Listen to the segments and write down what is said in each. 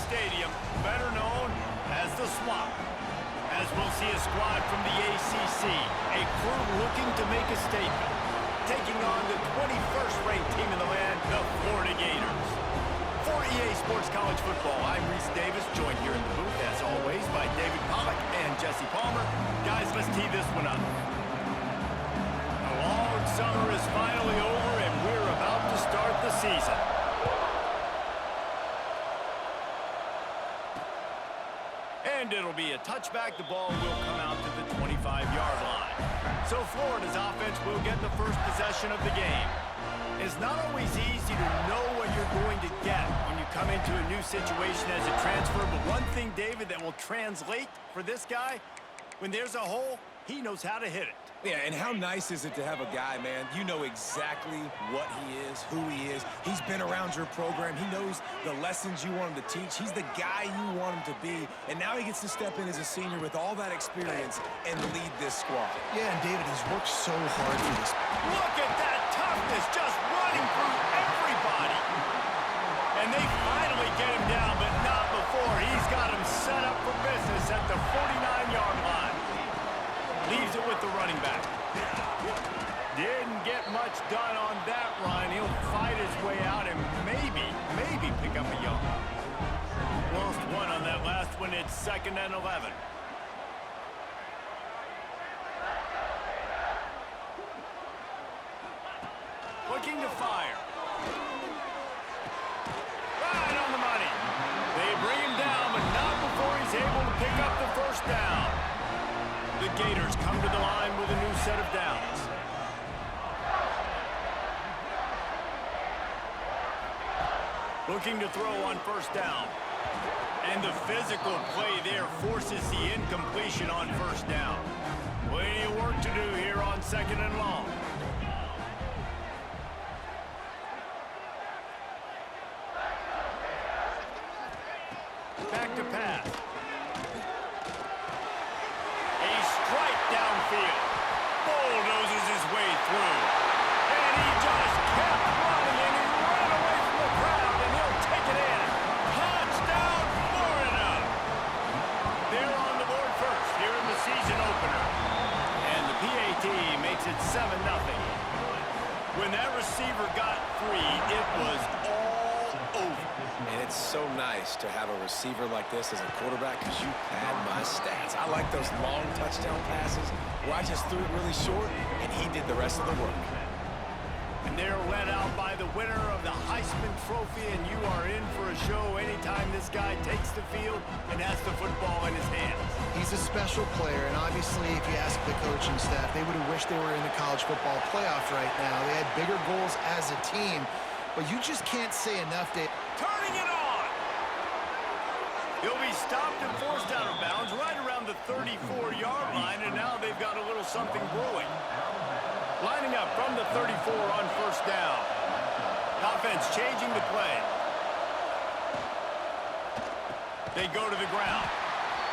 Stadium, better known as the Swamp. As we'll see a squad from the ACC, a crew looking to make a statement, taking on the 21st-ranked team in the land, the Florida Gators. For EA Sports College Football, I'm Reese Davis, joined here in the booth, as always, by David Pollack and Jesse Palmer. Guys, let's tee this one up. The long summer is finally over, and we're about to start the season. And it'll be a touchback. The ball will come out to the 25-yard line. So Florida's offense will get the first possession of the game. It's not always easy to know what you're going to get when you come into a new situation as a transfer. But one thing, David, that will translate for this guy, when there's a hole, he knows how to hit it. Yeah, and how nice is it to have a guy, man, you know exactly what he is, who he is. He's been around your program. He knows the lessons you want him to teach. He's the guy you want him to be. And now he gets to step in as a senior with all that experience and lead this squad. Yeah, and David has worked so hard for this. Look at that toughness, just running through everybody. And they finally get him down, but not before. He's got him set up for business at the 49-yard line. Leaves it with the running back. Didn't get much done on that run. He'll fight his way out and maybe pick up a yard. Lost one on that last one. It's 2nd and 11. Looking to fire. Right on the money. They bring him down, but not before he's able to pick up the first down. The Gators come to the line with a new set of downs. Looking to throw on first down. And the physical play there forces the incompletion on first down. Plenty of work to do here on 2nd and long. Back to pass. Downfield. Bulldozes his way through. And he just kept running, and he ran away from the crowd, and he'll take it in. Touchdown, Florida! They're on the board first here in the season opener. And the PAT makes it 7-0. When that receiver got free, it was all over. And it's so nice to have a receiver like this as a quarterback because you pad my stats. I like those long touchdown passes where I just threw it really short and he did the rest of the work. And they're led out by the winner of the Heisman Trophy, and you are in for a show anytime this guy takes the field and has the football in his hands. He's a special player, and obviously if you ask the coaching staff, they would have wished they were in the college football playoff right now. They had bigger goals as a team, but you just can't say enough, Dave. Turning it on! He'll be stopped and forced out of bounds right around the 34-yard line, and now they've got a little something brewing. Lining up from the 34 on first down. Offense changing the play. They go to the ground.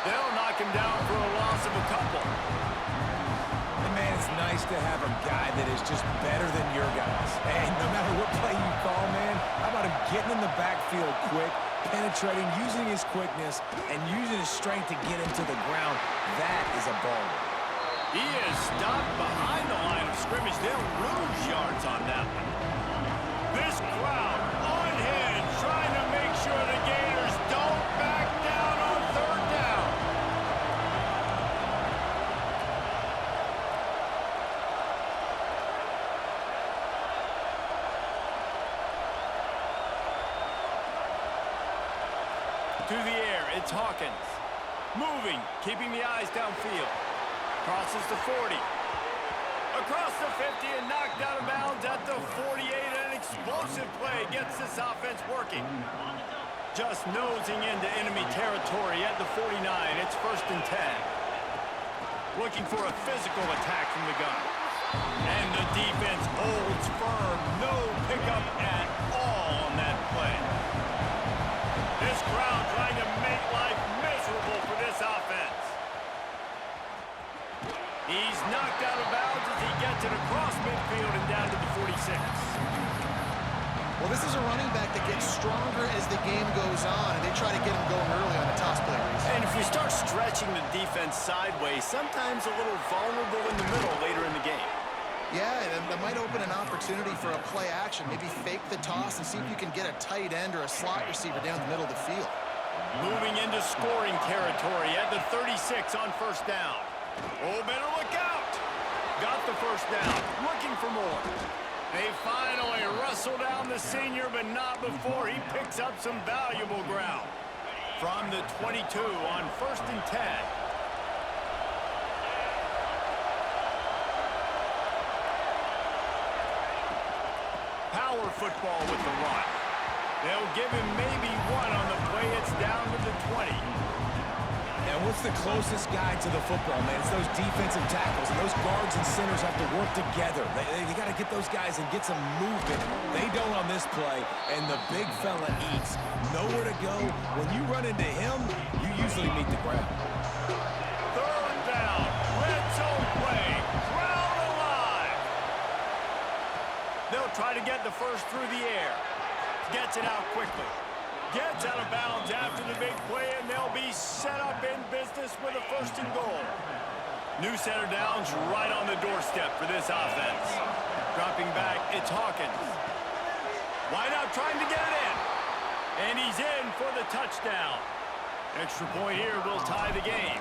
They'll knock him down for a loss of a couple. And man, it's nice to have a guy that is just better than your guys. Hey, no matter what play you call, man, how about him getting in the backfield quick, penetrating, using his quickness, and using his strength to get him to the ground? That is a baller. He is stopped behind the line of scrimmage. They'll lose yards on that one. This crowd on hand trying to make sure the Gators don't back down on third down. To the air, it's Hawkins. Moving, keeping the eyes downfield. Crosses the 40. Across the 50 and knocked out of bounds at the 48. An explosive play gets this offense working. Just nosing into enemy territory at the 49. It's 1st and 10. Looking for a physical attack from the gun. And the defense holds firm. No pickup at all on that play. This crowd trying to make life miserable for this offense. He's knocked out of bounds as he gets it across midfield and down to the 46. Well, this is a running back that gets stronger as the game goes on, and they try to get them going early on the toss play. And if we start stretching the defense sideways, sometimes a little vulnerable in the middle later in the game. Yeah, and that might open an opportunity for a play action. Maybe fake the toss and see if you can get a tight end or a slot receiver down the middle of the field. Moving into scoring territory at the 36 on first down. Oh, better look out. Got the first down. Looking for more. They finally wrestle down the senior, but not before he picks up some valuable ground. From the 22 on first and 10. Power football with the run. They'll give him maybe one on the play. It's down to the 20. And what's the closest guy to the football, man? It's those defensive tackles, and those guards and centers have to work together. They got to get those guys and get some movement. They don't on this play, and the big fella eats. Nowhere to go. When you run into him, you usually meet the ground. Third down. Red zone play. Crowd alive. They'll try to get the first through the air. Gets it out quickly. Gets out of bounds after the big play, and they'll be set up in business with a first and goal. New center downs right on the doorstep for this offense. Dropping back, it's Hawkins. Wide out trying to get it in. And he's in for the touchdown. Extra point here will tie the game.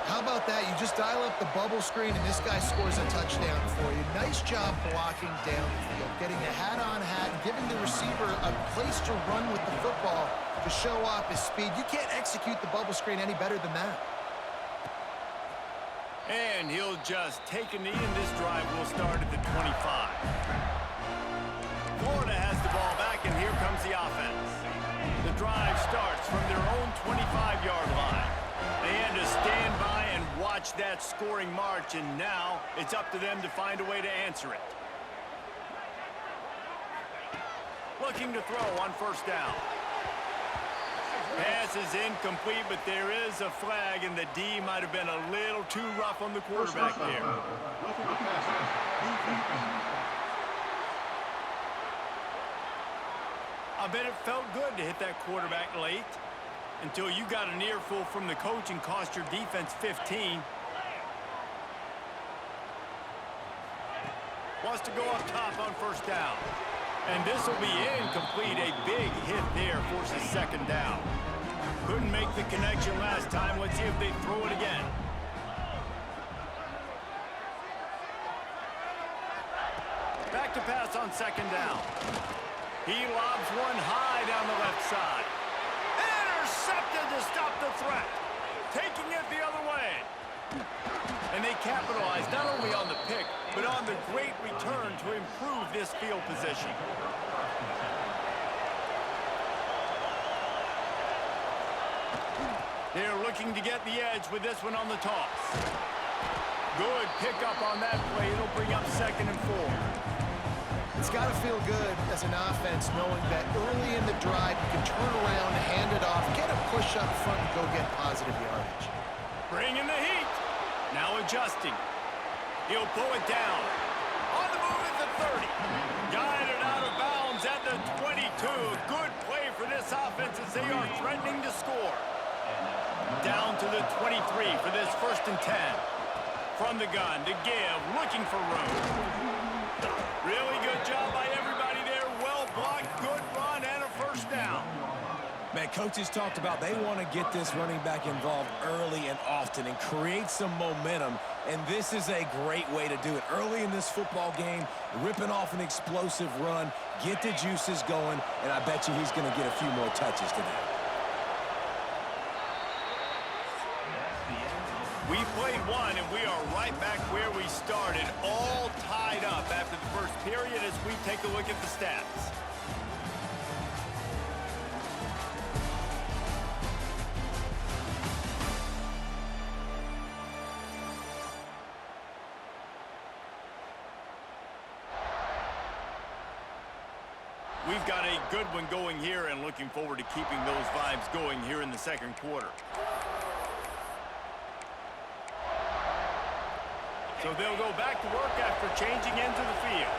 How about that? You just dial up the bubble screen, and this guy scores a touchdown for you. Nice job blocking down the field, getting the hat-on hat, and giving the receiver a place to run with the football to show off his speed. You can't execute the bubble screen any better than that. And he'll just take a knee, and this drive will start at the 25. Florida has the ball back, and here comes the offense. The drive starts from their own 25-yard line. They had to stand by and watch that scoring march, and now it's up to them to find a way to answer it. Looking to throw on first down. Pass is incomplete, but there is a flag, and the D might have been a little too rough on the quarterback there. I bet it felt good to hit that quarterback late until you got an earful from the coach and cost your defense 15. Wants to go up top on first down. And this will be incomplete. A big hit there forces second down. Couldn't make the connection last time. Let's see if they throw it again. Back to pass on second down. He lobs one high down the left side. Intercepted to stop the threat. Taking it the other way. And they capitalize not only on the pick, but on the great return to improve this field position. They're looking to get the edge with this one on the toss. Good pickup on that play. It'll bring up second and 4. It's got to feel good as an offense knowing that early in the drive you can turn around, hand it off, get a push up front, and go get positive yardage. Bringing the heat. Now adjusting. He'll pull it down. On the move at the 30. Guided out of bounds at the 22. Good play for this offense as they are threatening to score. Down to the 23 for this first and 10. From the gun to give, looking for room. Really good job by everybody there. Well blocked, good run, and a first down. Man, coaches talked about they want to get this running back involved early and often and create some momentum, and this is a great way to do it. Early in this football game, ripping off an explosive run, get the juices going, and I bet you he's going to get a few more touches today. We played one, and we are right back where we started, all tied up after the first period as we take a look at the stats. We've got a good one going here and looking forward to keeping those vibes going here in the second quarter. So they'll go back to work after changing into the field.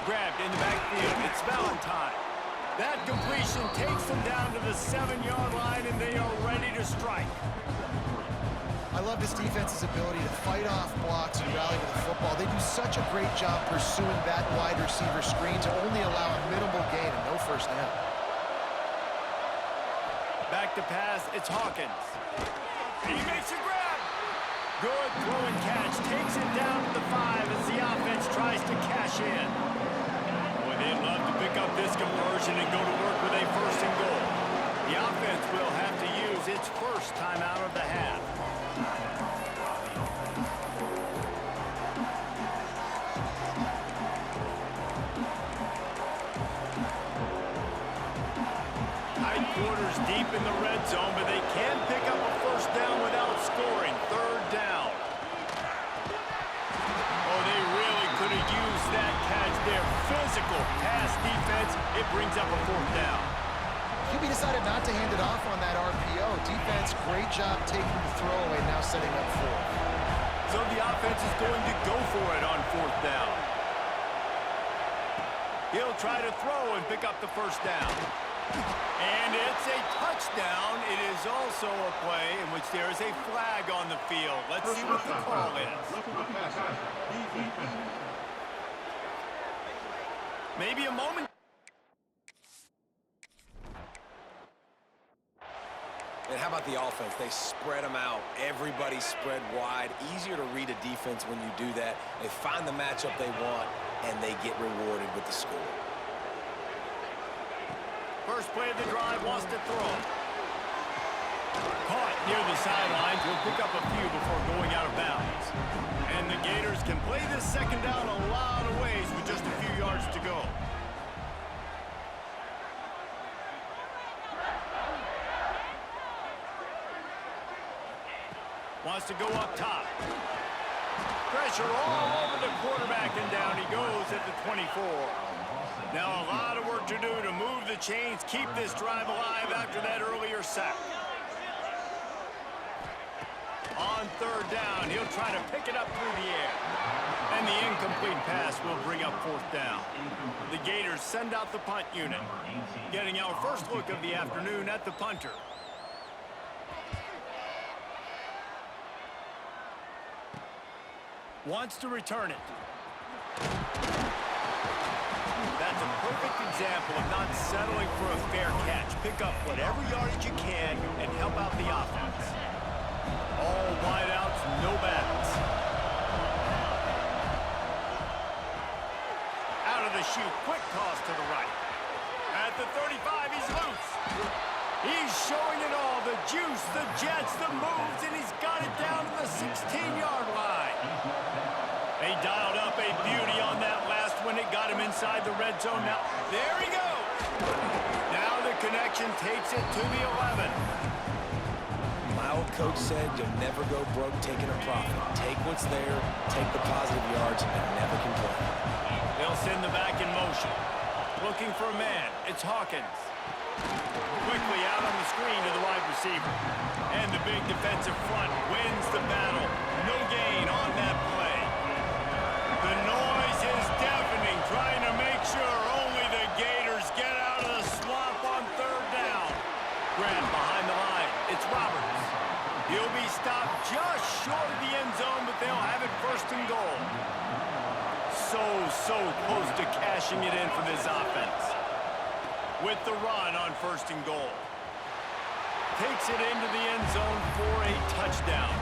Grabbed in the backfield. It's Valentine. That completion takes them down to the 7-yard line, and they are ready to strike. I love this defense's ability to fight off blocks and rally to the football. They do such a great job pursuing that wide receiver screen to only allow a minimal gain and no first down. Back to pass, it's Hawkins. He makes a grab. Good throw and catch. Takes it down to the 5 as the offense tries to cash in. Boy, they'd love to pick up this conversion and go to work with a first and goal. The offense will have to use its first timeout of the half. Tight quarters deep in the red zone, but they can pick up a first down without scoring. Third down. Oh, they really could have used that catch there. Physical pass defense. It brings up a fourth down. QB decided not to hand it off on that RPO. Defense, great job taking the throwaway, now setting up fourth. So the offense is going to go for it on fourth down. He'll try to throw and pick up the first down. And it's a touchdown. It is also a play in which there is a flag on the field. Let's see what the call is. Maybe a moment. And how about the offense? They spread them out. Everybody spread wide. Easier to read a defense when you do that. They find the matchup they want, and they get rewarded with the score. First play of the drive wants to throw. Caught near the sidelines. Will pick up a few before going out of bounds. And the Gators can play this second down a lot of ways with just a few yards to go. Wants to go up top. Pressure all over the quarterback, and down he goes at the 24. Now a lot of work to do to move the chains, keep this drive alive after that earlier sack. On third down, he'll try to pick it up through the air. And the incomplete pass will bring up fourth down. The Gators send out the punt unit. Getting our first look of the afternoon at the punter. Wants to return it. That's a perfect example of not settling for a fair catch. Pick up whatever yardage you can and help out the offense. All wideouts, no backs. Out of the chute, quick toss to the right. At the 35, he's loose. He's showing it all, the juice, the jets, the moves, and he's got it down to the 16-yard line. They dialed up a beauty on that last one. It got him inside the red zone. Now, there he goes. Now the connection takes it to the 11. My old coach said you'll never go broke taking a profit. Take what's there, take the positive yards, and never complain. They'll send the back in motion. Looking for a man. It's Hawkins. Quickly out on the screen to the wide receiver. And the big defensive front wins the battle. No gain on that play. The noise is deafening, trying to make sure only the Gators get out of the swamp on third down. Grant behind the line. It's Roberts. He'll be stopped just short of the end zone, but they'll have it first and goal. So close to cashing it in for this offense. With the run on first and goal. Takes it into the end zone for a touchdown.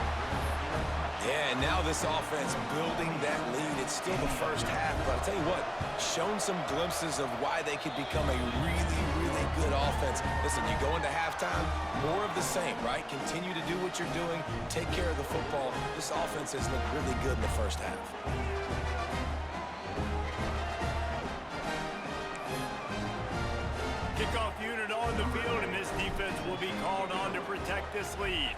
Yeah, and now this offense building that lead. It's still the first half, but I'll tell you what, shown some glimpses of why they could become a really, really good offense. Listen, you go into halftime, more of the same, right? Continue to do what you're doing, take care of the football. This offense has looked really good in the first half. Kickoff unit on the field, and this defense will be called on to protect this lead.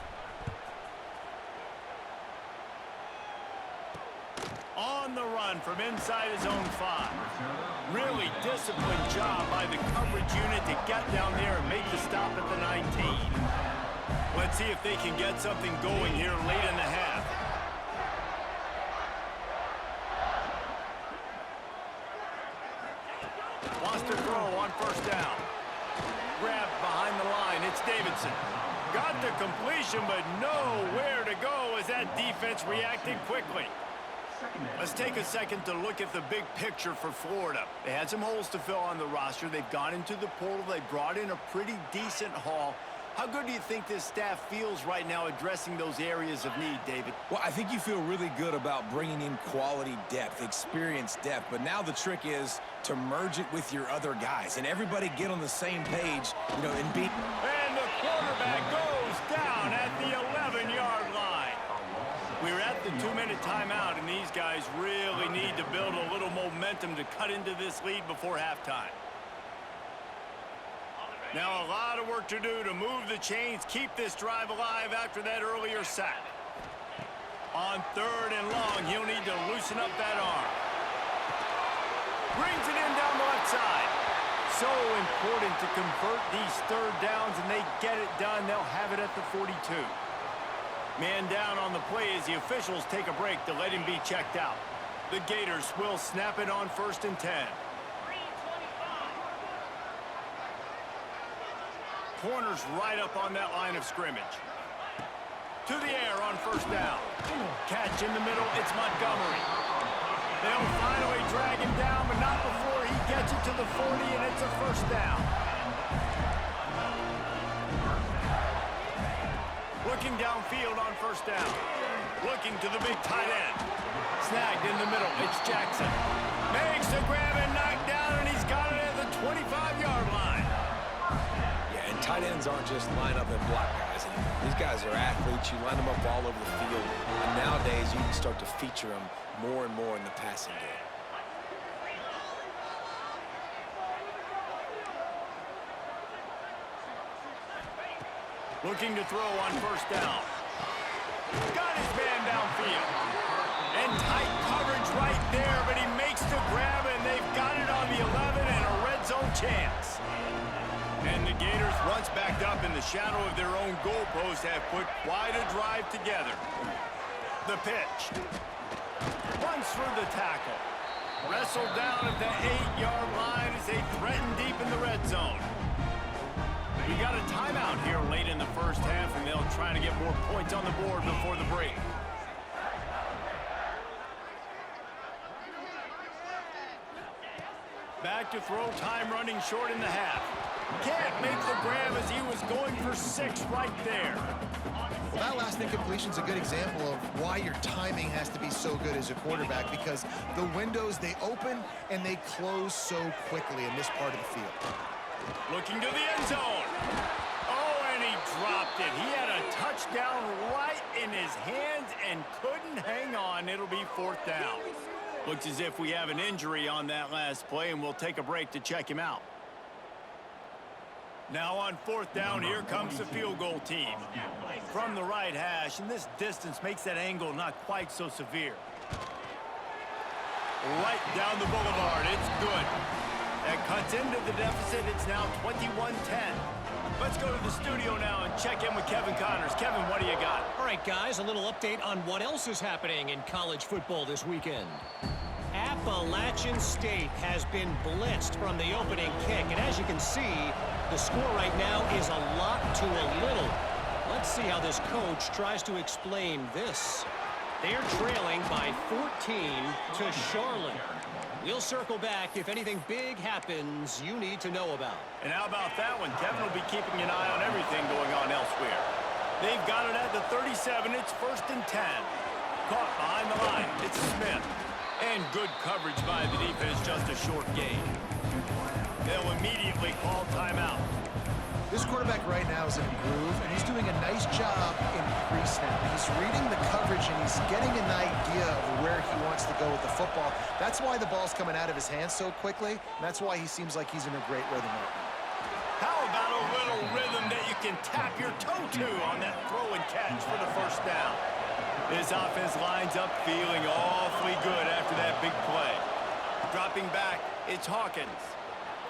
On the run from inside his own 5. Really disciplined job by the coverage unit to get down there and make the stop at the 19. Let's see if they can get something going here late in the half. Wants to throw on first down. Grabbed behind the line. It's Davidson. Got the completion, but nowhere to go as that defense reacted quickly. Let's take a second to look at the big picture for Florida. They had some holes to fill on the roster. They've gone into the portal. They brought in a pretty decent haul. How good do you think this staff feels right now addressing those areas of need, David? Well, I think you feel really good about bringing in quality depth, experienced depth, but now the trick is to merge it with your other guys and everybody get on the same page, and beat. And the quarterback goes down at the 11-yard line. We're at the 2-minute timeout, and these guys really need to build a little momentum to cut into this lead before halftime. Now a lot of work to do to move the chains, keep this drive alive after that earlier sack. On 3rd and long, he'll need to loosen up that arm. Brings it in down the left side. So important to convert these 3rd downs, and they get it done. They'll have it at the 42. Man down on the play as the officials take a break to let him be checked out. The Gators will snap it on 1st and 10. Corners right up on that line of scrimmage. To the air on 1st down. Catch in the middle, it's Montgomery. They'll finally drag him down, but not before he gets it to the 40, and it's a 1st down. Looking downfield on 1st down. Looking to the big tight end. Snagged in the middle, it's Jackson. Makes the grab and knocked down, and he's got it at the 25-yard line. Tight ends aren't just line up and block guys. These guys are athletes. You line them up all over the field. And nowadays, you can start to feature them more and more in the passing game. Looking to throw on 1st down. Got his man downfield. And tight coverage right there, but he makes the grab, and they've got it on the 11 and a red zone chance. And the Gators, once backed up in the shadow of their own goalpost, have put quite a drive together. The pitch. Runs through the tackle. Wrestled down at the 8-yard line as they threaten deep in the red zone. We got a timeout here late in the first half, and they'll try to get more points on the board before the break. Back to throw, time running short in the half. Can't make the grab as he was going for 6 right there. Well, that last incompletion is a good example of why your timing has to be so good as a quarterback, because the windows, they open and they close so quickly in this part of the field. Looking to the end zone. Oh, and he dropped it. He had a touchdown right in his hands and couldn't hang on. It'll be 4th down. Looks as if we have an injury on that last play, and we'll take a break to check him out. Now on 4th down, here comes the field goal team. From the right hash, and this distance makes that angle not quite so severe. Right down the boulevard, it's good. That cuts into the deficit, it's now 21-10. Let's go to the studio now and check in with Kevin Connors. Kevin, what do you got? All right, guys, a little update on what else is happening in college football this weekend. Appalachian State has been blitzed from the opening kick, and as you can see, the score right now is a lot to a little. Let's see how this coach tries to explain this. They're trailing by 14 to Charlotte. We'll circle back if anything big happens you need to know about. And how about that one? Kevin will be keeping an eye on everything going on elsewhere. They've got it at the 37. It's 1st and 10. Caught behind the line. It's Smith. And good coverage by the defense, just a short gain. They'll immediately call timeout. This quarterback right now is in a groove, and he's doing a nice job in pre-snap. He's reading the coverage, and he's getting an idea of where he wants to go with the football. That's why the ball's coming out of his hands so quickly, and that's why he seems like he's in a great rhythm right now. How about a little rhythm that you can tap your toe to on that throw and catch for the 1st down? This offense lines up feeling awfully good after that big play. Dropping back, it's Hawkins.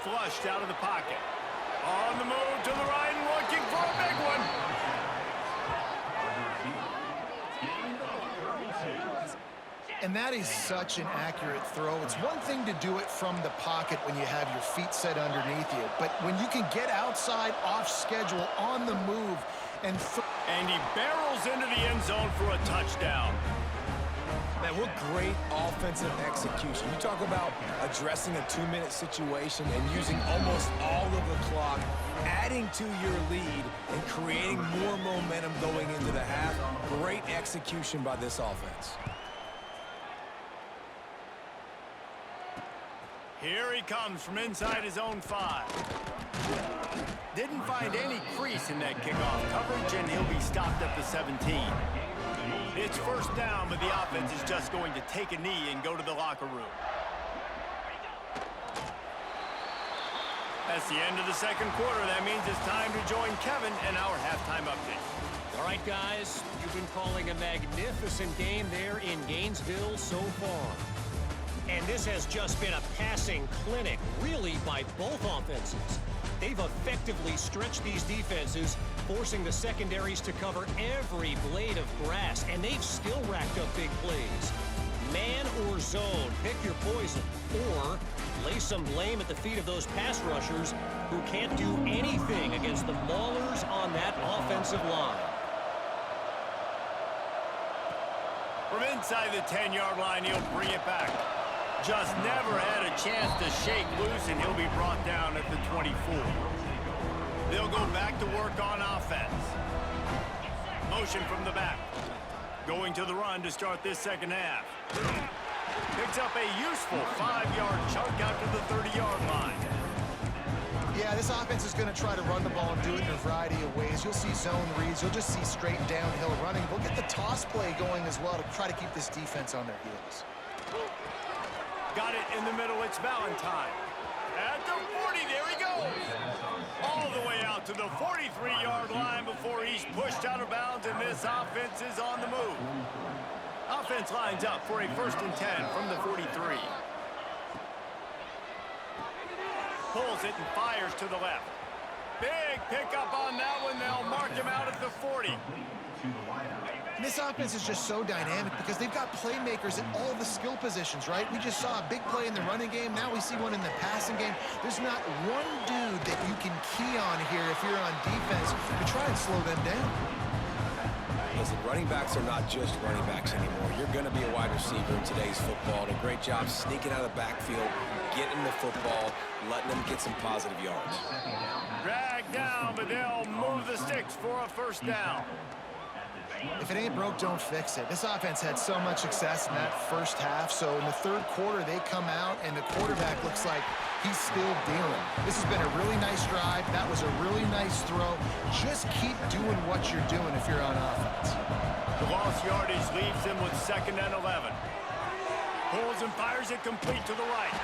Flushed out of the pocket. On the move to the right and looking for a big one. And that is such an accurate throw. It's one thing to do it from the pocket when you have your feet set underneath you, but when you can get outside, off schedule, on the move, and he barrels into the end zone for a touchdown. Man, what great offensive execution. You talk about addressing a 2-minute situation and using almost all of the clock, adding to your lead and creating more momentum going into the half. Great execution by this offense. Here he comes from inside his own 5. Didn't find any crease in that kickoff coverage, and he'll be stopped at the 17. It's first down, but the offense is just going to take a knee and go to the locker room. That's the end of the second quarter. That means it's time to join Kevin in our halftime update. All right, guys, you've been calling a magnificent game there in Gainesville so far. And this has just been a passing clinic, really, by both offenses. They've effectively stretched these defenses, forcing the secondaries to cover every blade of grass, and they've still racked up big plays. Man or zone, pick your poison, or lay some blame at the feet of those pass rushers who can't do anything against the maulers on that offensive line. From inside the 10-yard line, he'll bring it back. Just never had a chance to shake loose, and he'll be brought down at the 24. They'll go back to work on offense. Motion from the back. Going to the run to start this second half. Picks up a useful 5-yard chunk out to the 30-yard line. Yeah, this offense is going to try to run the ball and do it in a variety of ways. You'll see zone reads. You'll just see straight downhill running. They'll get the toss play going as well to try to keep this defense on their heels. Got it in the middle. It's Valentine. At the 40, there he goes. All the way out to the 43-yard line before he's pushed out of bounds, and this offense is on the move. Offense lines up for a 1st and 10 from the 43. Pulls it and fires to the left. Big pickup on that one. They'll mark him out at the 40. This offense is just so dynamic because they've got playmakers at all the skill positions, right? We just saw a big play in the running game. Now we see one in the passing game. There's not one dude that you can key on here if you're on defense to try and slow them down. Listen, running backs are not just running backs anymore. You're going to be a wide receiver in today's football. And a great job sneaking out of the backfield, getting the football, letting them get some positive yards. Dragged down, but they'll move the sticks for a 1st down. If it ain't broke, don't fix it. This offense had so much success in that first half, so in the third quarter, they come out, and the quarterback looks like he's still dealing. This has been a really nice drive. That was a really nice throw. Just keep doing what you're doing if you're on offense. The lost yardage leaves him with 2nd and 11. Pulls and fires it complete to the right.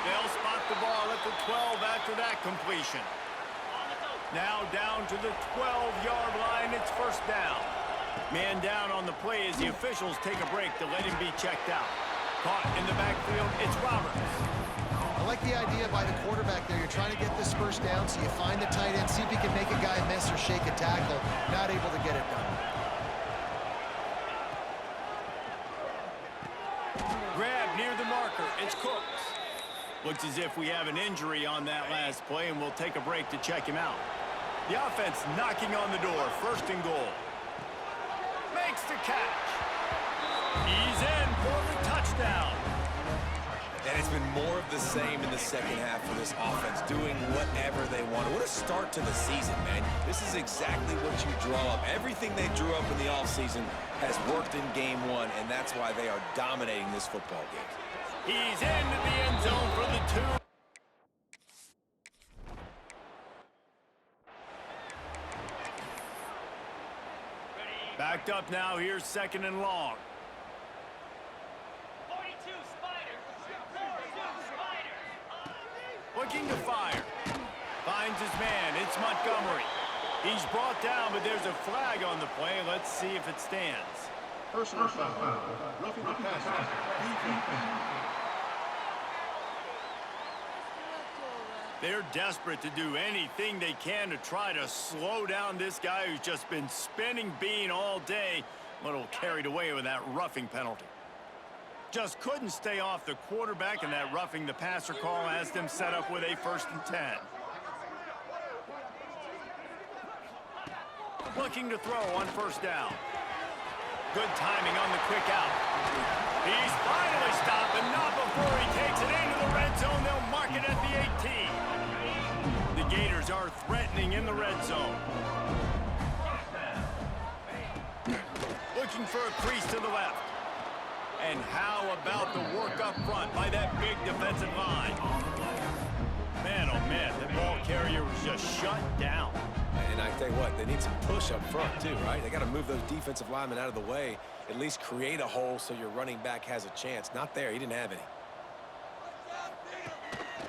They'll spot the ball at the 12 after that completion. Now down to the 12-yard line. It's 1st down. Man down on the play as the officials take a break to let him be checked out. Caught in the backfield, it's Roberts. I like the idea by the quarterback there. You're trying to get this 1st down, so you find the tight end, see if he can make a guy miss or shake a tackle. Not able to get it done. Grab near the marker, it's Cooks. Looks as if we have an injury on that last play, and we'll take a break to check him out. The offense knocking on the door, 1st and goal. Makes the catch. He's in for the touchdown. And it's been more of the same in the second half for this offense, doing whatever they want. What a start to the season, man. This is exactly what you draw up. Everything they drew up in the offseason has worked in game 1, and that's why they are dominating this football game. He's into the end zone for the 2. Backed up now, here's 2nd and long. 42 Spiders! 42 Spiders! Looking to fire. Finds his man, it's Montgomery. He's brought down, but there's a flag on the play. Let's see if it stands. Personal foul. Roughing the passer. They're desperate to do anything they can to try to slow down this guy who's just been spinning bean all day. A little carried away with that roughing penalty. Just couldn't stay off the quarterback, and that roughing the passer call has them set up with a 1st and 10. Looking to throw on 1st down. Good timing on the quick out. He's finally stopped, but not before he takes it into the red zone. They'll mark it at the 18. The Gators are threatening in the red zone. Looking for a crease to the left. And how about the work up front by that big defensive line? Man, oh man, that ball carrier was just shut down. And I tell you what, they need some push up front too, right? They got to move those defensive linemen out of the way, at least create a hole so your running back has a chance. Not there, he didn't have any.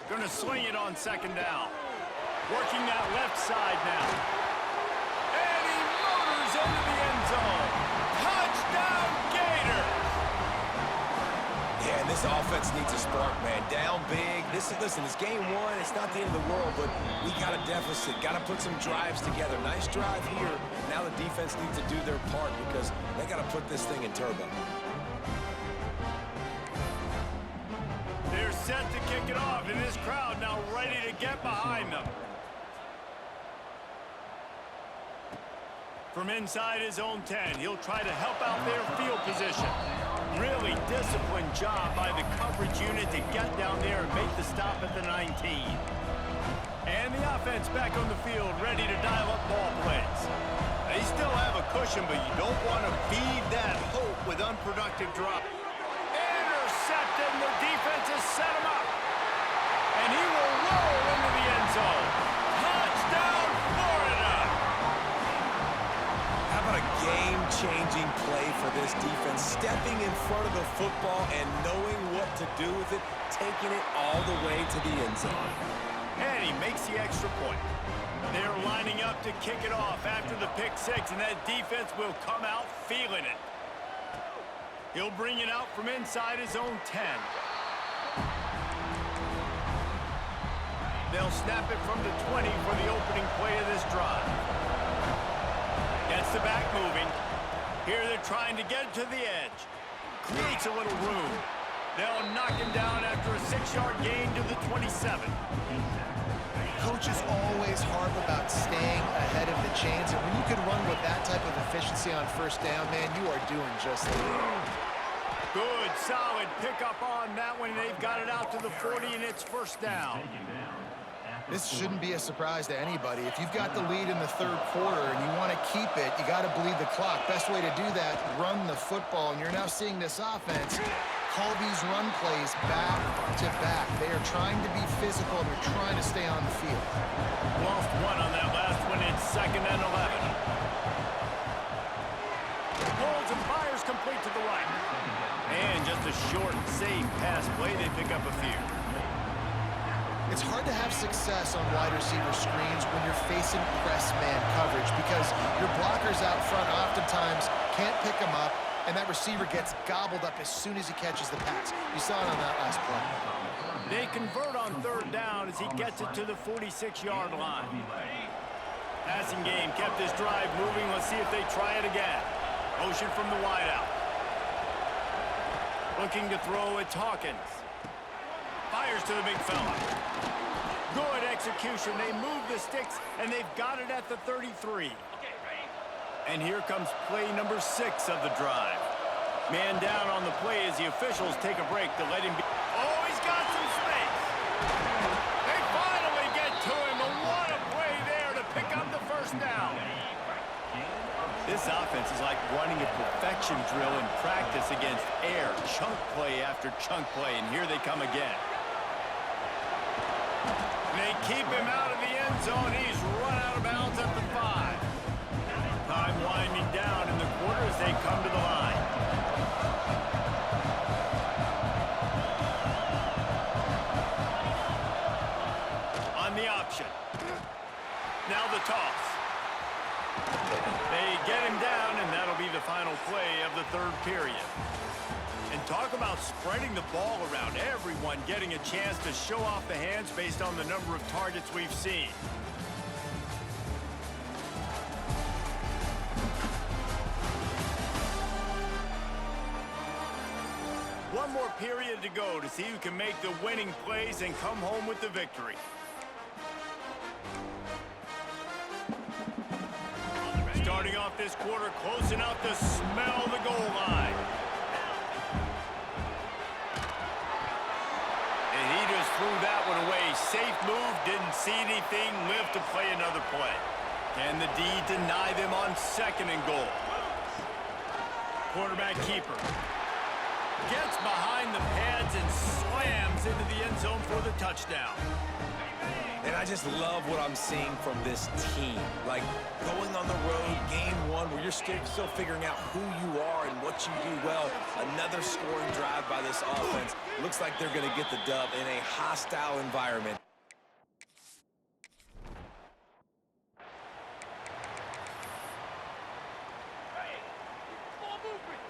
Gonna swing it on 2nd down. Working that left side now. And he motors into the end zone. Touchdown, Gators! Yeah, and this offense needs a spark, man. Down big. Listen, it's game 1. It's not the end of the world, but we got a deficit. Got to put some drives together. Nice drive here. Now the defense needs to do their part because they got to put this thing in turbo. They're set to kick it off, and this crowd now ready to get behind them. From inside his own 10, he'll try to help out their field position. Really disciplined job by the coverage unit to get down there and make the stop at the 19. And the offense back on the field, ready to dial up ball plays. They still have a cushion, but you don't want to feed that hope with unproductive drop. Intercepted, and the defense has set him up. And he will roll into the end zone. Touchdown, Florida! How about a game-changing play for this defense? Stepping in front of the football and knowing what to do with it, taking it all the way to the end zone. And he makes the extra point. They're lining up to kick it off after the pick 6, and that defense will come out feeling it. He'll bring it out from inside his own 10. They'll snap it from the 20 for the opening play of this drive. Gets the back moving. Here they're trying to get to the edge. Creates a little room. They'll knock him down after a 6-yard gain to the 27. Coaches always harp about staying ahead of the chains, and when you can run with that type of efficiency on 1st down, man, you are doing just that. Good, solid pickup on that one. They've got it out to the 40, and it's 1st down. This shouldn't be a surprise to anybody. If you've got the lead in the 3rd quarter and you want to keep it, you got to bleed the clock. Best way to do that, run the football. And you're now seeing this offense call these run plays back to back. They are trying to be physical. They're trying to stay on the field. Lost one on that last one. It's 2nd and 11. Pulls and fires complete to the right. And just a short, safe pass play. They pick up a few. It's hard to have success on wide receiver screens when you're facing press man coverage because your blockers out front oftentimes can't pick them up, and that receiver gets gobbled up as soon as he catches the pass. You saw it on that last play. They convert on 3rd down as he gets it to the 46-yard line. Passing game kept this drive moving. Let's see if they try it again. Motion from the wideout. Looking to throw, it's Hawkins. Fires to the big fella. Good execution. They move the sticks, and they've got it at the 33. And here comes play number 6 of the drive. Man down on the play as the officials take a break to let him be. Oh, he's got some space. They finally get to him, and what a play there to pick up the 1st down. This offense is like running a perfection drill in practice against air. Chunk play after chunk play, and here they come again. They keep him out of the end zone. He's run out of bounds at the 5. Time winding down in the quarter as they come to the line. On the option. Now the toss. They get him down, and that'll be the final play of the 3rd period. And talk about spreading the ball around. Everyone getting a chance to show off the hands based on the number of targets we've seen. One one more period to go to see who can make the winning plays and come home with the victory. Starting off this quarter close enough to smell the goal line. And he just threw that one away. Safe move, didn't see anything, lived to play another play. Can the D deny them on 2nd and goal? Quarterback keeper gets behind the pads and slams into the end zone for the touchdown. And I just love what I'm seeing from this team. Like, going on the road, game one, where you're still figuring out who you are and what you do well. Another scoring drive by this offense. Looks like they're going to get the dub in a hostile environment. Ball movement.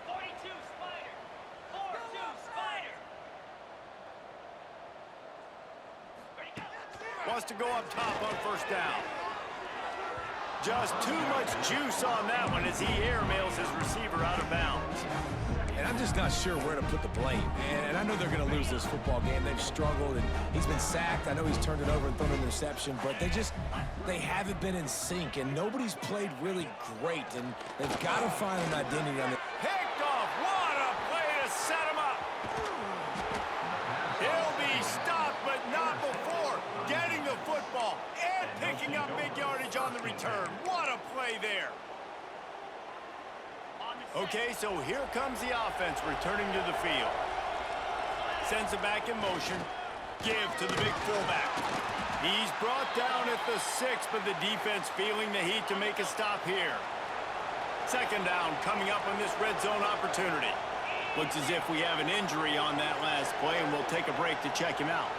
42 Spider. 4-2 Spider. Ready, go. Wants to go up top on 1st down. Just too much juice on that one as he airmails his receiver out of bounds. And I'm just not sure where to put the blame. And I know they're going to lose this football game. They've struggled, and he's been sacked. I know he's turned it over and thrown an interception, but they haven't been in sync, and nobody's played really great, and they've got to find an identity on it. Picked off. What a play to set him up. He'll be stopped, but not before getting the football and picking up big yardage on the return. What a play there. Okay, so here comes the offense returning to the field. Sends it back in motion. Give to the big fullback. He's brought down at the 6, but the defense feeling the heat to make a stop here. 2nd down coming up on this red zone opportunity. Looks as if we have an injury on that last play, and we'll take a break to check him out.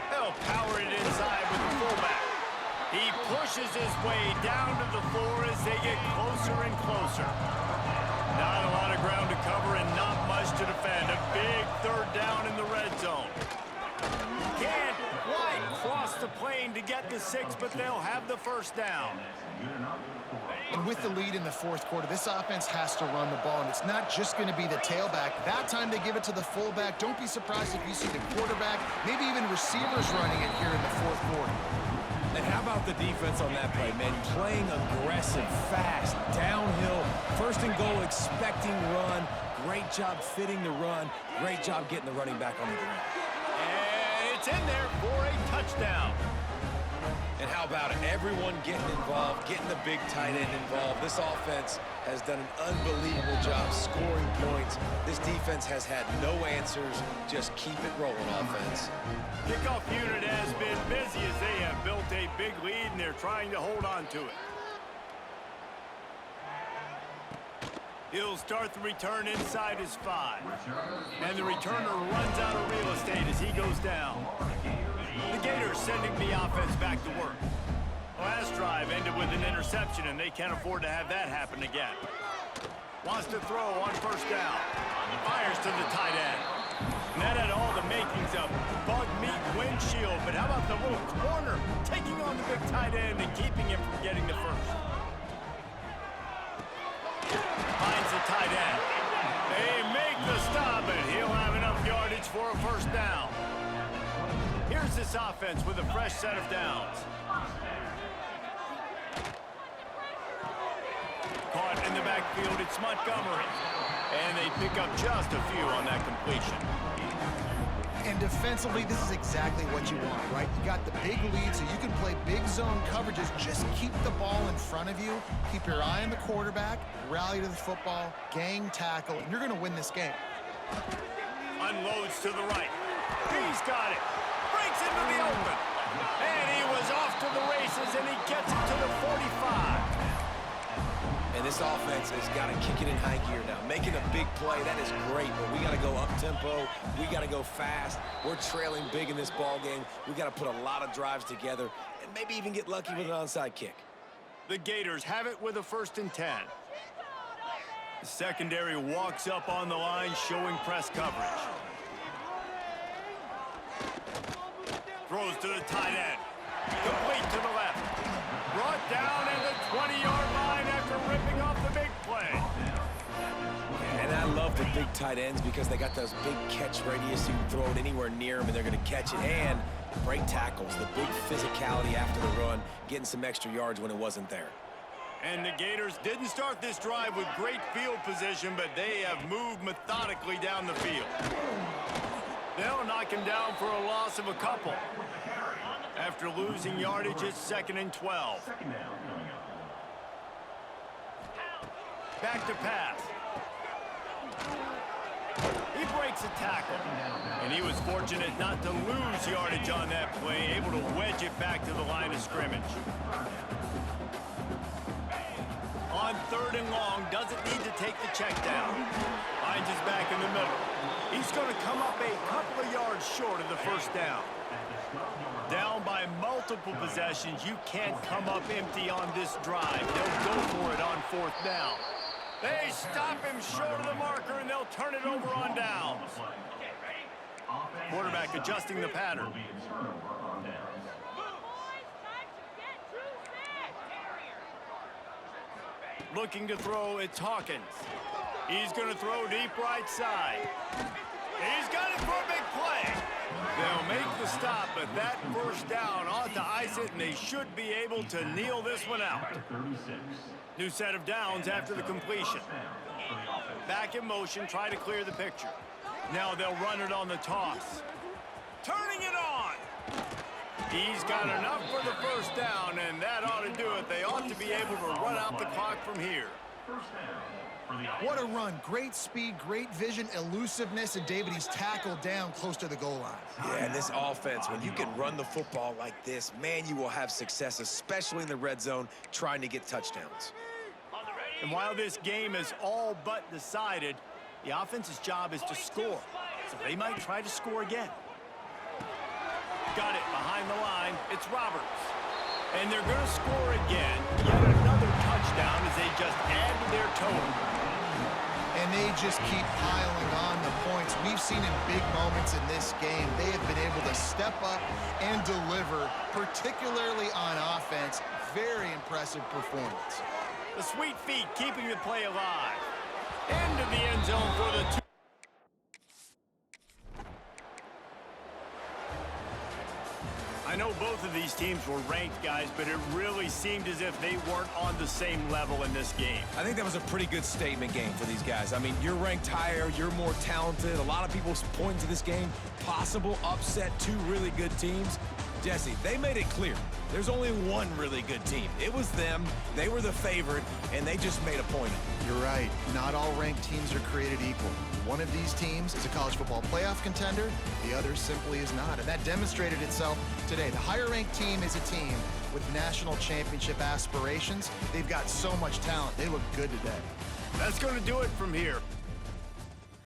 They'll power it inside with the fullback. He pushes his way down to the floor as they get closer and closer. Not a lot of ground to cover and not much to defend. A big 3rd down in the red zone. Can't quite cross the plane to get the 6, but they'll have the 1st down. And with the lead in the 4th quarter, this offense has to run the ball, and it's not just going to be the tailback. That time they give it to the fullback. Don't be surprised if you see the quarterback, maybe even receivers running it here in the 4th quarter. And how about the defense on that play, man? Playing aggressive, fast, downhill, 1st and goal, expecting run. Great job fitting the run. Great job getting the running back on the ground. And it's in there for a touchdown. And how about it? Everyone getting involved, getting the big tight end involved. This offense has done an unbelievable job scoring points. This defense has had no answers. Just keep it rolling, offense. Kickoff unit has been busy as they have built a big lead, and they're trying to hold on to it. He'll start the return inside his 5. And the returner runs out of real estate as he goes down. The Gators sending the offense back to work. Last drive ended with an interception, and they can't afford to have that happen again. Wants to throw on 1st down. Fires to the tight end. And that had all the makings of bug meat windshield, but how about the little corner taking on the big tight end and keeping him from getting the 1st? Finds the tight end. They make the stop, but he'll have enough yardage for a 1st down. Here's this offense with a fresh set of downs. Caught in the backfield, it's Montgomery. And they pick up just a few on that completion. And defensively, this is exactly what you want, right? You got the big lead, so you can play big zone coverages. Just keep the ball in front of you. Keep your eye on the quarterback. Rally to the football. Gang tackle. And you're going to win this game. Unloads to the right. He's got it. Breaks into the open. And he was off to the races, and he gets it to the 45. And this offense has got to kick it in high gear now. Making a big play, that is great, but we got to go up-tempo. We got to go fast. We're trailing big in this ball game. We got to put a lot of drives together and maybe even get lucky with an onside kick. The Gators have it with a 1st and 10. The secondary walks up on the line, showing press coverage. Throws to the tight end. Complete to the left. Brought down at the 20-yard line after after ripping off the big play. And I love the big tight ends because they got those big catch radius. You can throw it anywhere near them, and they're going to catch it. And break tackles, the big physicality after the run, getting some extra yards when it wasn't there. And the Gators didn't start this drive with great field position, but they have moved methodically down the field. They'll knock him down for a loss of a couple. After losing yardage, it's 2nd and 12. Back to pass. He breaks a tackle. And he was fortunate not to lose yardage on that play, able to wedge it back to the line of scrimmage. On 3rd and long, doesn't need to take the check down. Finds his back in the middle. He's going to come up a couple of yards short of the first down. Down by multiple possessions, you can't come up empty on this drive. They'll go for it on 4th down. They stop him short of the marker, and they'll turn it over on downs. Quarterback adjusting the pattern. Looking to throw, it's Hawkins. He's going to throw deep right side. He's got it for a big play. They'll make the stop, but that first down ought to ice it, and they should be able to kneel this one out. New set of downs after the completion. Back in motion, try to clear the picture. Now they'll run it on the toss. Turning it on. He's got enough for the first down, and that ought to do it. They ought to be able to run out the clock from here. What a run. Great speed, great vision, elusiveness, and David, he's tackled down close to the goal line. Yeah, and this offense, when you can run the football like this, man, you will have success, especially in the red zone, trying to get touchdowns. And while this game is all but decided, the offense's job is to score. So they might try to score again. Got it behind the line. It's Roberts. And they're going to score again. Yet another touchdown as they just add to their total. And they just keep piling on the points. We've seen in big moments in this game, they have been able to step up and deliver, particularly on offense. Very impressive performance. The sweet feet keeping the play alive. Into the end zone for the two. I know both of these teams were ranked, guys, but it really seemed as if they weren't on the same level in this game. I think that was a pretty good statement game for these guys. I mean, you're ranked higher, you're more talented. A lot of people point to this game, possible upset, 2 really good teams. Jesse, they made it clear. There's only one really good team. It was them. They were the favorite, and they just made a point of it. You're right. Not all ranked teams are created equal. One of these teams is a college football playoff contender. The other simply is not, and that demonstrated itself today. The higher-ranked team is a team with national championship aspirations. They've got so much talent. They look good today. That's going to do it from here.